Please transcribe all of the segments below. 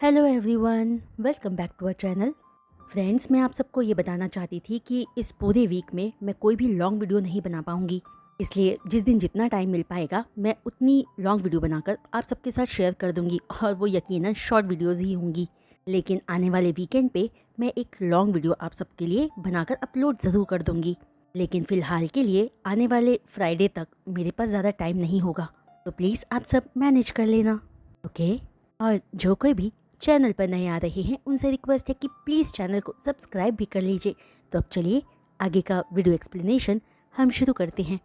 Hello everyone, welcome back to our channel. Friends, मैं आप सबको ये बताना चाहती थी कि इस पूरे वीक में मैं कोई भी लॉन्ग वीडियो नहीं बना पाऊँगी। इसलिए जिस दिन जितना टाइम मिल पाएगा मैं उतनी लॉन्ग वीडियो बनाकर आप सबके साथ शेयर कर दूँगी, और वो यकीनन शॉर्ट वीडियोज़ ही होंगी। लेकिन आने वाले वीकेंड पे मैं एक लॉन्ग वीडियो आप सबके लिए बनाकर अपलोड ज़रूर कर दूँगी। लेकिन फ़िलहाल के लिए आने वाले फ्राइडे तक मेरे पास ज़्यादा टाइम नहीं होगा, तो प्लीज़ आप सब मैनेज कर लेना, ओके। और जो कोई भी चैनल पर नए आ रहे हैं उनसे रिक्वेस्ट है कि प्लीज़ चैनल को सब्सक्राइब भी कर लीजिए। तो अब चलिए आगे का वीडियो एक्सप्लेनेशन हम शुरू करते हैं।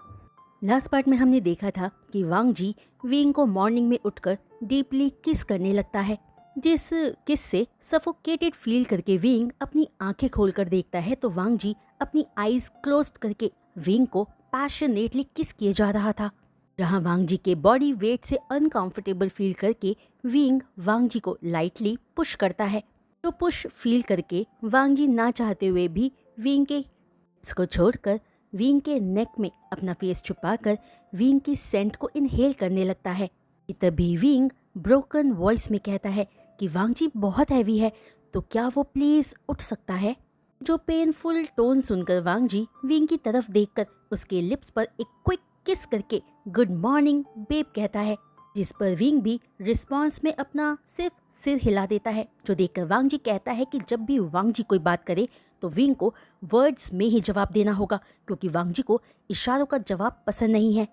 लास्ट पार्ट में हमने देखा था कि वांग जी विंग को मॉर्निंग में उठकर डीपली किस करने लगता है, जिस किस से सफोकेटेड फील करके विंग अपनी आंखें खोलकर देखता है तो वांग जी अपनी आईज क्लोज्ड करके विंग को पैशनेटली किस किए जा रहा था। जहां वांग जी के बॉडी वेट से अनकंफर्टेबल फील करके विंग वांग जी को लाइटली पुश करता है। तो पुश फील करके वांग जी ना चाहते हुए भी विंग के lips को छोड़कर विंग के नेक में अपना फेस छुपाकर विंग की सेंट को इनहेल करने लगता है। कि तभी विंग ब्रोकन वॉइस में कहता है कि वांग जी बहुत हैवी है, तो क्या वो प्लीज उठ सकता है। जो पेनफुल टोन सुनकर वांग जी विंग की तरफ देखकर उसके लिप्स पर एक क्विक किस करके गुड मॉर्निंग बेब कहता है, जिस पर विंग भी रिस्पॉन्स में अपना सिर्फ सिर हिला देता है। जो देखकर वांग जी कहता है कि जब भी वांग जी कोई बात करे तो विंग को वर्ड्स में ही जवाब देना होगा, क्योंकि वांग जी को इशारों का जवाब पसंद नहीं है।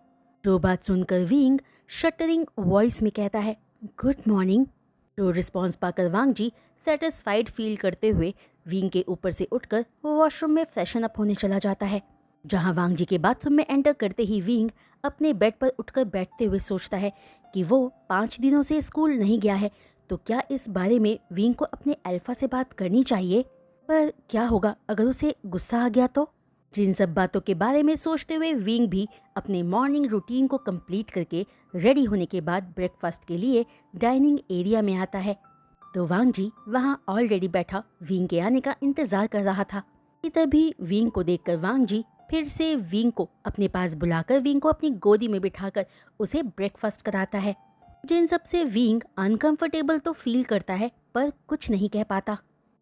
जो बात सुनकर विंग शटरिंग वॉइस में कहता है गुड मॉर्निंग। जो रिस्पॉन्स पाकर वांग जी सेटिस्फाइड फील करते हुए विंग के ऊपर से उठकर वॉशरूम में फ्रेशन अप होने चला जाता है। जहां वांग जी के बाथरूम में एंटर करते ही विंग अपने बेड पर उठकर बैठते हुए सोचता है कि वो 5 दिनों से स्कूल नहीं गया है, तो क्या इस बारे में विंग को अपने अल्फा से बात करनी चाहिए। पर क्या होगा अगर उसे गुस्सा आ गया तो। जिन सब बातों के बारे में सोचते हुए विंग भी अपने मॉर्निंग रूटीन को कंप्लीट करके रेडी होने के बाद ब्रेकफास्ट के लिए डाइनिंग एरिया में आता है। तो वांग जी वहां ऑलरेडी बैठा विंग के आने का इंतजार कर रहा था। कि तभी विंग को देखकर वांग जी फिर से विंग को अपने पास बुलाकर विंग को अपनी गोदी में बिठाकर उसे ब्रेकफास्ट कराता है। जिन सब से विंग अनकंफर्टेबल तो फील करता है पर कुछ नहीं कह पाता।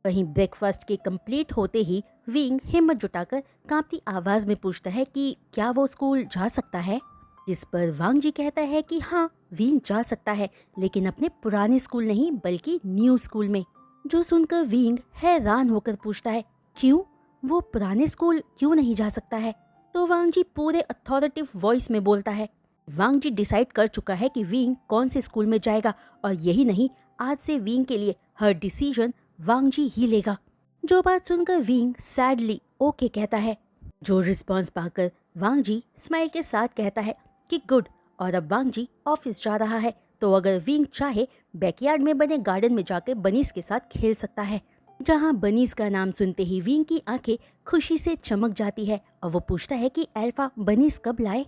वहीं ब्रेकफास्ट के कंप्लीट होते ही विंग हिम्मत जुटाकर कांपती आवाज में पूछता है कि क्या वो स्कूल जा सकता है। जिस पर वांग जी कहता है कि हाँ, विंग जा सकता है, लेकिन अपने पुराने स्कूल नहीं बल्कि न्यू स्कूल में। जो सुनकर विंग हैरान होकर पूछता है क्यों, वो पुराने स्कूल क्यों नहीं जा सकता है। तो वांग जी पूरे अथॉरिटिव वॉइस में बोलता है वांग जी डिसाइड कर चुका है कि विंग कौन से स्कूल में जाएगा, और यही नहीं, आज से विंग के लिए हर डिसीजन वांग जी ही लेगा। जो बात सुनकर विंग सैडली ओके कहता है। जो रिस्पॉन्स पाकर वांग जी स्माइल के साथ कहता है कि गुड, और अब वांग जी ऑफिस जा रहा है, तो अगर विंग चाहे बैकयार्ड में बने गार्डन में जाकर बनीस के साथ खेल सकता है। जहां बनीस का नाम सुनते ही विंग की आंखें खुशी से चमक जाती है और वो पूछता है कि अल्फा बनीस कब लाए।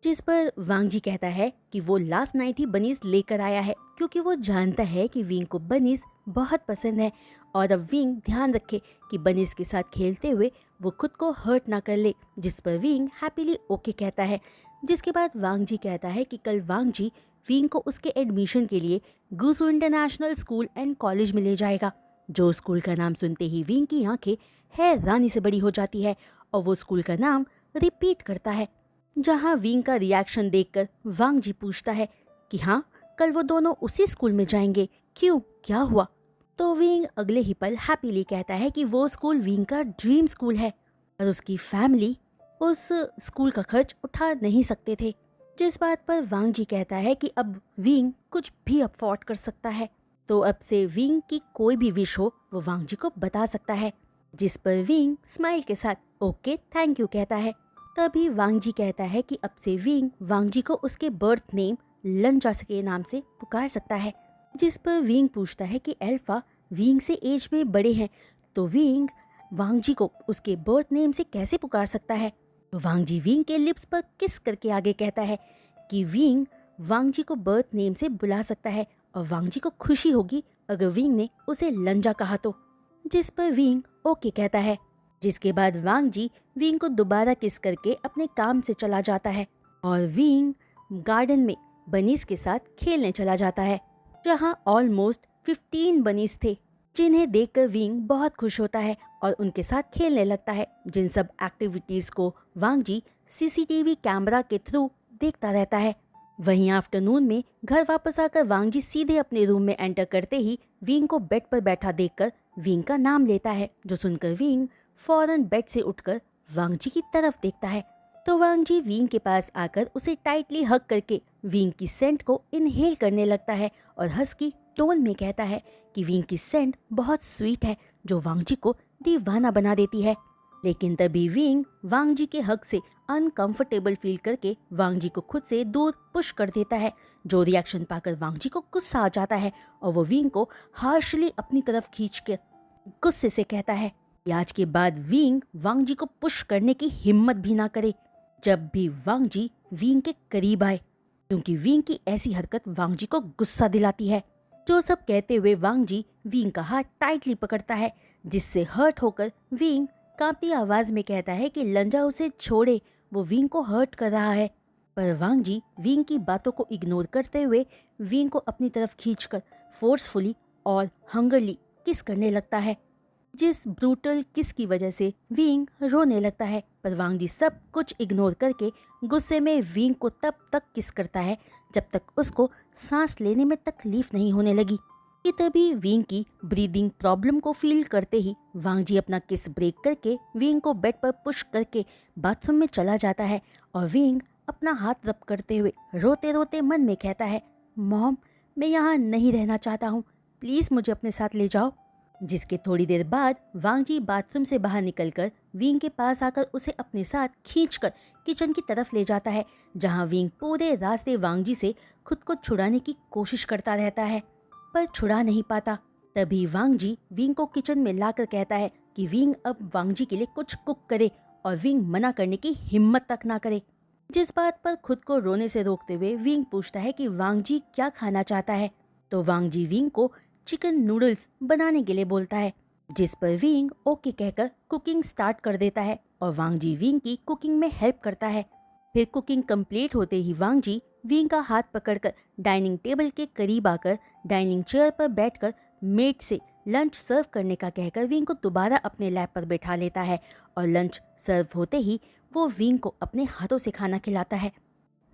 जिस पर वांग जी कहता है कि वो लास्ट नाइट ही बनीस लेकर आया है, क्योंकि वो जानता है कि विंग को बनीस बहुत पसंद है, और अब विंग ध्यान रखे कि बनीस के साथ खेलते हुए वो खुद को हर्ट ना कर ले। जिस पर विंग हैप्पीली ओके कहता है। जिसके बाद वांग जी कहता है कि कल वांग जी विंग को उसके एडमिशन के लिए Gusu international school and college में ले जाएगा। जो स्कूल का नाम सुनते ही विंग की आंखें हैरानी से बड़ी हो जाती है और वो स्कूल का नाम रिपीट करता है। जहां विंग का रिएक्शन देखकर वांग जी पूछता है कि हाँ, कल वो दोनों उसी स्कूल में जाएंगे, क्यों, क्या हुआ। तो विंग अगले ही पल हैप्पीली कहता है कि वो स्कूल विंग का ड्रीम स्कूल है और उसकी फैमिली उस स्कूल का खर्च उठा नहीं सकते थे। जिस बात पर वांग जी कहता है कि अब विंग कुछ भी अफोर्ड कर सकता है, तो अब से विंग की कोई भी विश हो वो वांग जी को बता सकता है। जिस पर विंग स्माइल के साथ ओके थैंक यू कहता है। तभी वांग जी कहता है कि अब से विंग वांग जी को उसके बर्थ नेम लंजा के नाम से पुकार सकता है। जिस पर विंग पूछता है कि अल्फा विंग से एज में बड़े हैं, तो विंग वांग जी को उसके बर्थ नेम से कैसे पुकार सकता है। तो वांग जी विंग के लिप्स पर किस करके आगे कहता है कि विंग वांग जी को बर्थ नेम से बुला सकता है और वांग जी को खुशी होगी अगर विंग ने उसे लंजा कहा तो। जिस पर विंग ओके कहता है। जिसके बाद वांग जी विंग को दोबारा किस करके अपने काम से चला जाता है और विंग गार्डन में बनीस के साथ खेलने चला जाता है। जहां ऑलमोस्ट 15 बनीज थे, जिन्हें देखकर विंग बहुत खुश होता है और उनके साथ खेलने लगता है। जिन सब एक्टिविटीज को वांग जी सीसीटीवी कैमरा के थ्रू देखता रहता है। वहीं आफ्टरनून में घर वापस आकर वांग जी सीधे अपने रूम में एंटर करते ही विंग को बेड पर बैठा देखकर विंग का नाम लेता है, जो सुनकर विंग फौरन बेड से उठकर वांग जी की तरफ देखता है। तो वांग जी विंग के पास आकर उसे टाइटली हग करके विंग की सेंट को इनहेल करने लगता है और हस्की टोन में कहता है कि विंग की सेंट बहुत स्वीट है, जो वांग जी को दीवाना बना देती है। लेकिन तभी विंग वांग जी के हग से अनकंफर्टेबल फील करके वांग जी को खुद से दूर पुश कर देता है, जो रिएक्शन पाकर वांग जी को गुस्सा आ जाता है और वो विंग को हार्शली अपनी तरफ खींच कर गुस्से से कहता है कि आज के बाद विंग वांग जी को पुश करने की हिम्मत भी ना करे जब भी वांग जी विंग के करीब आए, क्योंकि विंग की ऐसी हरकत वांग जी को गुस्सा दिलाती है। जो सब कहते हुए वांग जी विंग का हाथ टाइटली पकड़ता है, जिससे हर्ट होकर विंग कांपती आवाज में कहता है कि लंजा उसे छोड़े, वो विंग को हर्ट कर रहा है। पर वांग जी विंग की बातों को इग्नोर करते हुए विंग को अपनी तरफ खींचकर फोर्सफुली और हंगरली किस करने लगता है, जिस ब्रूटल किस की वजह से विंग रोने लगता है। पर वांग जी सब कुछ इग्नोर करके गुस्से में विंग को तब तक किस करता है जब तक उसको सांस लेने में तकलीफ नहीं होने लगी। कि तभी विंग की ब्रीदिंग प्रॉब्लम को फील करते ही वांग जी अपना किस ब्रेक करके विंग को बेड पर पुश करके बाथरूम में चला जाता है और विंग अपना हाथ रब करते हुए रोते रोते मन में कहता है, मॉम मैं यहाँ नहीं रहना चाहता हूँ, प्लीज़ मुझे अपने साथ ले जाओ। जिसके थोड़ी देर बाद वांग जी बाथरूम से बाहर निकलकर विंग के पास आकर उसे अपने साथ खींचकर किचन की तरफ ले जाता है, जहाँ विंग पूरे रास्ते वांग जी से खुद को छुड़ाने की कोशिश करता रहता है पर छुड़ा नहीं पाता। तभी वांग जी विंग को किचन में लाकर कहता है कि विंग अब वांग जी के लिए कुछ कुक करे और विंग मना करने की हिम्मत तक ना करे। जिस बात पर खुद को रोने से रोकते हुए विंग पूछता है कि वांग जी क्या खाना चाहता है, तो वांग जी विंग को चिकन नूडल्स बनाने के लिए बोलता है, जिस पर विंग ओके कहकर कुकिंग स्टार्ट कर देता है और वांग जी विंग की कुकिंग में हेल्प करता है। फिर कुकिंग कंप्लीट होते ही वांग जी विंग का हाथ पकड़कर डाइनिंग टेबल के करीब आकर डाइनिंग चेयर पर बैठकर मेट से लंच सर्व करने का कहकर विंग को दोबारा अपने लैप पर बैठा लेता है और लंच सर्व होते ही वो विंग को अपने हाथों से खाना खिलाता है।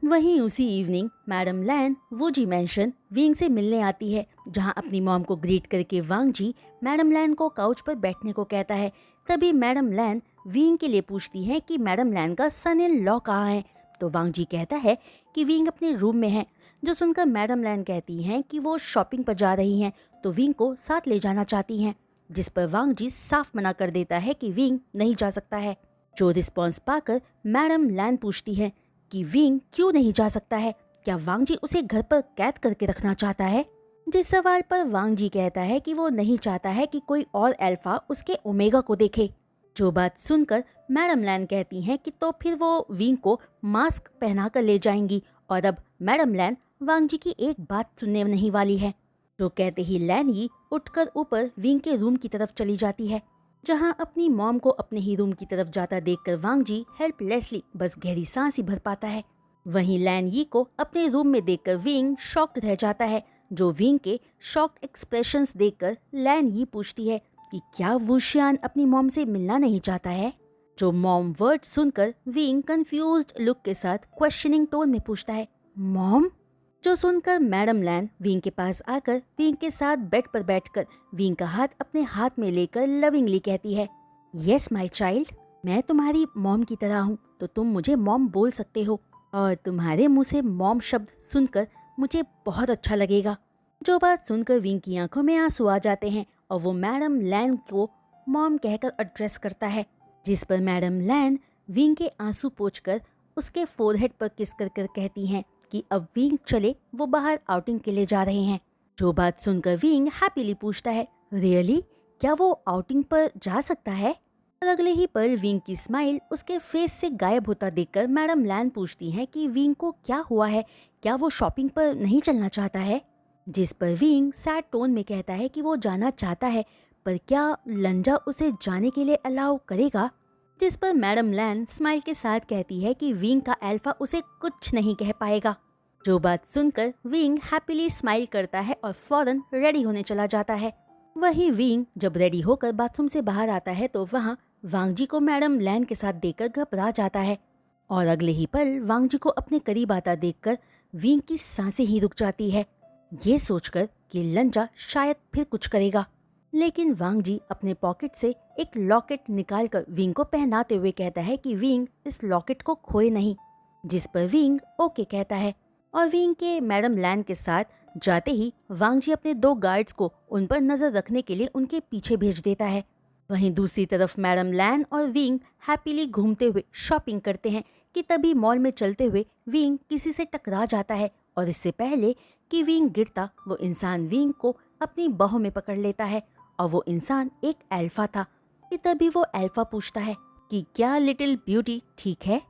वहीं उसी evening madam Lan वुजी mention wing से मिलने आती है, जहां अपनी मॉम को ग्रीट करके वांग जी मैडम लैन को काउच पर बैठने को कहता है। तभी मैडम लैन विंग के लिए पूछती है कि मैडम लैन का सन इन लॉ कहाँ है, तो वांग जी कहता है कि विंग अपने रूम में है। जो सुनकर मैडम लैन कहती हैं कि वो शॉपिंग पर जा रही हैं, तो विंग को साथ ले जाना चाहती हैं, जिस पर वांग जी साफ मना कर देता है कि विंग नहीं जा सकता है। जो रिस्पॉन्स पाकर मैडम लैन पूछती है कि विंग क्यों नहीं जा सकता है, क्या वांग जी उसे घर पर कैद करके रखना चाहता है। जिस सवाल पर वांग जी कहता है कि वो नहीं चाहता है कि कोई और अल्फा उसके ओमेगा को देखे। जो बात सुनकर मैडम लैन कहती हैं कि तो फिर वो विंग को मास्क पहनाकर ले जाएंगी, और अब मैडम लैन वांग जी की एक बात सुनने नहीं वाली है। जो कहते ही लैन ही उठकर ऊपर विंग के रूम की तरफ चली जाती है, जहां अपनी मॉम को अपने ही रूम की तरफ जाता देखकर वांग जी हेल्पलेसली बस गहरी सांस ही भर पाता है। वहीं लैन यी को अपने रूम में देखकर विंग शॉक्ड रह जाता है। जो विंग के शॉक्ड एक्सप्रेशंस देखकर लैन यी पूछती है कि क्या वुशियान अपनी मॉम से मिलना नहीं चाहता है। जो मॉम वर्ड सुनकर विंग कंफ्यूज्ड लुक के साथ क्वेश्चनिंग टोन में पूछता है, मॉम। जो सुनकर मैडम लैन विंग के पास आकर विंग के साथ बेड पर बैठकर विंग का हाथ अपने हाथ में लेकर लविंगली कहती है, यस माय चाइल्ड, मैं तुम्हारी मॉम की तरह हूँ, तो तुम मुझे मॉम बोल सकते हो, और तुम्हारे मुंह से मॉम शब्द सुनकर मुझे बहुत अच्छा लगेगा। जो बात सुनकर विंग की आंखों में आंसू आ जाते हैं और वो मैडम लैन को मॉम कहकर एड्रेस करता है, जिस पर मैडम लैन विंग के आंसू पोंछकर उसके फोरहेड पर किस कर कहती हैं कि अब विंग चले, वो बाहर आउटिंग के लिए जा रहे हैं। जो बात सुनकर विंग हैप्पीली पूछता है, रियली, क्या वो आउटिंग पर जा सकता है। और अगले ही पल विंग की स्माइल उसके फेस से गायब होता देखकर मैडम लैन पूछती हैं कि विंग को क्या हुआ है, क्या वो शॉपिंग पर नहीं चलना चाहता है। जिस पर विंग सैड टोन में कहता है कि वो जाना चाहता है, पर क्या लंजा उसे जाने के लिए अलाउ करेगा। जिस पर मैडम लैन स्माइल के साथ कहती है कि विंग का अल्फा उसे कुछ नहीं कह पाएगा। जो बात सुनकर विंग हैप्पीली स्माइल करता है और फौरन रेडी होने चला जाता है। वही विंग जब रेडी होकर बाथरूम से बाहर आता है तो वहाँ वांग जी को मैडम लैन के साथ देखकर घबरा जाता है और अगले ही पल वांग जी को अपने करीब आता देखकर विंग की सांसें ही रुक जाती है, ये सोचकर कि लंजा शायद फिर कुछ करेगा। लेकिन वांग जी अपने पॉकेट से एक लॉकेट निकालकर विंग को पहनाते हुए कहता है कि विंग इस लॉकेट को खोए नहीं, जिस पर विंग ओके कहता है और विंग के मैडम लैन के साथ जाते ही वांग जी अपने 2 गार्ड्स को उन पर नजर रखने के लिए उनके पीछे भेज देता है। वहीं दूसरी तरफ मैडम लैन और विंग हैप्पीली घूमते हुए शॉपिंग करते हैं कि तभी मॉल में चलते हुए विंग किसी से टकरा जाता है और इससे पहले कि विंग गिरता वो इंसान विंग को अपनी बाहों में पकड़ लेता है और वो इंसान एक अल्फा था कि तभी वो अल्फा पूछता है कि क्या लिटिल ब्यूटी ठीक है,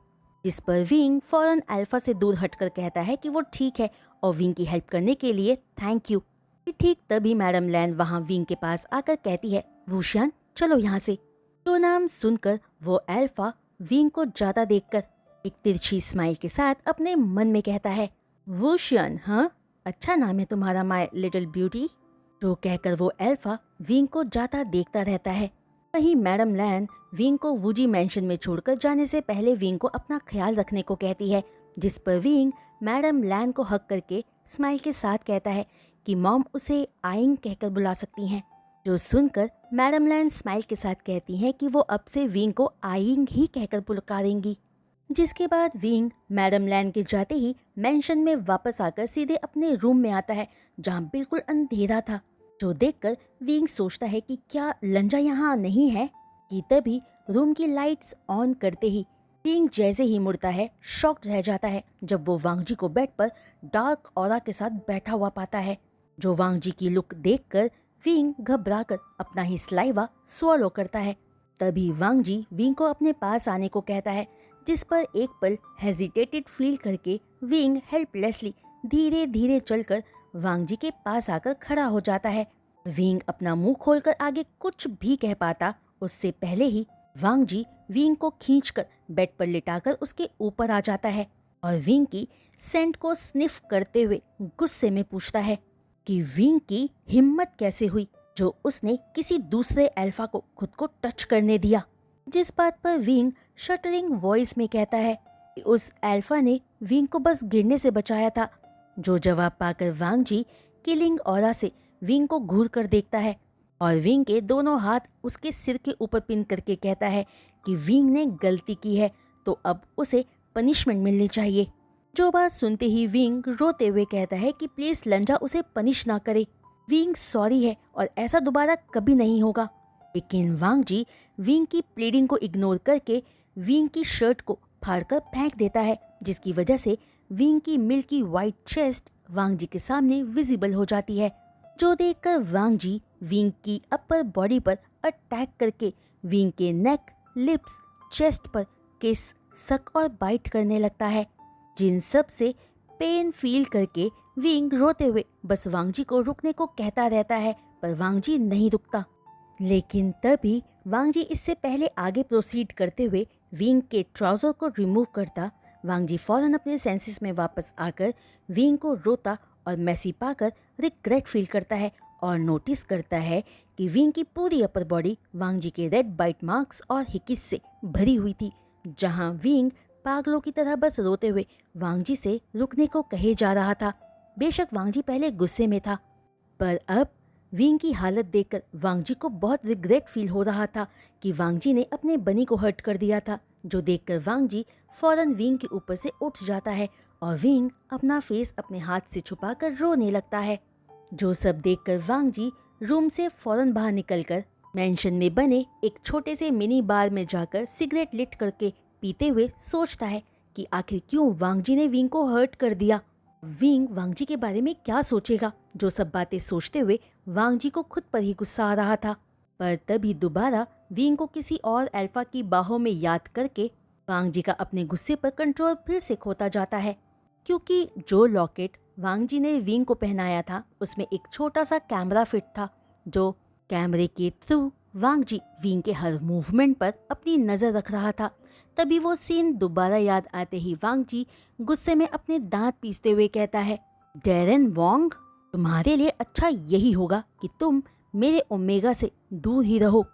जिस पर विंग फौरन अल्फा से दूर हटकर कहता है कि वो ठीक है और विंग की हेल्प करने के लिए थैंक यू। ठीक तभी मैडम लैन वहाँ विंग के पास आकर कहती है वुशियन चलो यहाँ से। तो नाम सुनकर वो अल्फा विंग को जाता देखकर एक तिरछी स्माइल के साथ अपने मन में कहता है वुशियन, हाँ अच्छा नाम है तुम्हारा माय लिटिल ब्यूटी। तो कहकर वो अल्फा विंग को जाता देखता रहता है। वहीं मैडम लैन विंग को वुजी मैंशन में छोड़कर जाने से पहले विंग को अपना ख्याल रखने को कहती है, जिस पर विंग मैडम लैन को हक करके स्माइल के साथ कहता है कि मॉम उसे आइंग कहकर बुला सकती हैं। जो सुनकर मैडम लैन स्माइल के साथ कहती हैं कि वो अब से विंग को आइंग ही कहकर पुकारेंगी। जिसके बाद विंग मैडम लैन के जाते ही मेंशन में वापस आकर सीधे अपने रूम में आता है जहाँ बिल्कुल अंधेरा था। जो देखकर विंग सोचता है कि क्या लंजा यहाँ नहीं है कि तभी रूम की लाइट्स ऑन करते ही विंग जैसे ही मुड़ता है शॉक्ड रह जाता है जब वो वांग जी को बेड पर डार्क ऑरा के साथ बैठा हुआ पाता है। जो वांग जी की लुक देखकर विंग घबराकर अपना ही स्लाइवा स्वॉलो करता है। तभी वांग जी विंग को अपने पास आने को कहता है, जिस पर एक पल हेजिटेटेड फील करके विंग हेल्पलेसली धीरे धीरे चलकर वांग जी के पास आकर खड़ा हो जाता है। विंग अपना मुंह खोलकर आगे कुछ भी कह पाता उससे पहले ही वांग जी विंग को खींचकर बेड पर लिटाकर उसके ऊपर आ जाता है और विंग की सेंट को स्निफ करते हुए गुस्से में पूछता है कि विंग की हिम्मत कैसे हुई जो उसने किसी दूसरे अल्फा को खुद को टच करने दिया। जिस बात पर विंग शटरिंग वॉइस में कहता है कि उस अल्फा ने विंग को बस गिरने से बचाया था। जो जवाब पाकर वांग जी किलिंग ऑरा से विंग को घूर कर देखता है और विंग के दोनों हाथ उसके सिर के ऊपर पिन करके कहता है कि विंग ने गलती की है तो अब उसे पनिशमेंट मिलनी चाहिए। जो बात सुनते ही विंग रोते हुए कहता है कि प्लीज लंजा उसे पनिश ना करे, विंग सॉरी है और ऐसा दोबारा कभी नहीं होगा। लेकिन वांग जी विंग की प्लीडिंग को इग्नोर करके विंग की शर्ट को फाड़कर फेंक देता है, जिसकी वजह से विंग की मिल्की वाइट चेस्ट वांग जी के सामने विजिबल हो जाती है। जो देखकर वांग जी विंग की अपर बॉडी पर अटैक करके विंग के नेक, लिप्स, चेस्ट पर किस, सक और बाइट करने लगता है, जिन सब से पेन फील करके विंग रोते हुए बस वांग जी को रुकने को कहता रहता है, पर वांग जी नहीं रुकता। लेकिन तभी वांग जी इससे पहले आगे प्रोसीड करते हुए विंग के ट्राउजर को रिमूव करता। वांग जी फौरन अपने सेंसेस में वापस आकर विंग को रोता और मैसी पाकर रिग्रेट फील करता है और नोटिस करता है कि विंग की पूरी अपर बॉडी वांग जी के रेड बाइट मार्क्स और हिकिस से भरी हुई थी, जहां विंग पागलों की तरह बस रोते हुए वांग जी से रुकने को कहे जा रहा था। बेशक वांग जी पहले गुस्से में था, पर अब विंग की हालत देखकर वांग जी को बहुत रिग्रेट फील हो रहा था कि वांग जी ने अपने बनी को हर्ट कर दिया था। जो देखकर वांग जी फौरन विंग के ऊपर से उठ जाता है और विंग अपना फेस अपने हाथ से छुपाकर रोने लगता है। जो सब देखकर वांग जी रूम से फौरन बाहर निकलकर मेंशन में बने एक छोटे से मिनी बार में जाकर सिगरेट लिट करके पीते हुए सोचता है कि आखिर क्यों वांग जी ने विंग को हर्ट कर दिया। विंग वांग जी के बारे में क्या सोचेगा। जो सब बातें सोचते हुए वांग जी को खुद पर ही गुस्सा आ रहा था, पर तभी दोबारा विंग को किसी और अल्फा की बाहों में याद करके वांग जी का अपने गुस्से पर कंट्रोल फिर से खोता जाता है, क्योंकि जो लॉकेट वांग जी ने विंग को पहनाया था उसमें एक छोटा सा कैमरा फिट था। जो कैमरे के थ्रू वांग जी विंग के हर मूवमेंट पर अपनी नजर रख रहा था, तभी वो सीन दोबारा याद आते ही वांग जी गुस्से में अपने दांत पीसते हुए कहता है, डेरेन वोंग, तुम्हारे लिए अच्छा यही होगा कि तुम मेरे ओमेगा से दूर ही रहो।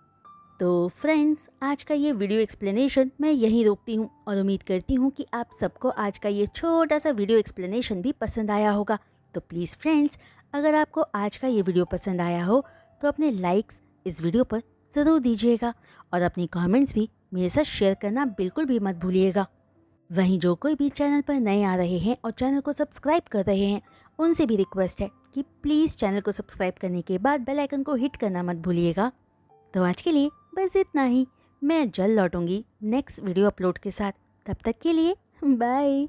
तो फ्रेंड्स, आज का ये वीडियो एक्सप्लेनेशन मैं यहीं रोकती हूँ और उम्मीद करती हूँ कि आप सबको आज का ये छोटा सा वीडियो एक्सप्लेनेशन भी पसंद आया होगा। तो प्लीज़ फ्रेंड्स, अगर आपको आज का ये वीडियो पसंद आया हो तो अपने लाइक्स इस वीडियो पर ज़रूर दीजिएगा और अपनी कमेंट्स भी मेरे साथ शेयर करना बिल्कुल भी मत भूलिएगा। वहीं जो कोई भी चैनल पर नए आ रहे हैं और चैनल को सब्सक्राइब कर रहे हैं, उनसे भी रिक्वेस्ट है कि प्लीज़ चैनल को सब्सक्राइब करने के बाद बेल आइकन को हिट करना मत भूलिएगा। तो आज के लिए बस इतना ही। मैं जल्द लौटूंगी नेक्स्ट वीडियो अपलोड के साथ। तब तक के लिए बाय।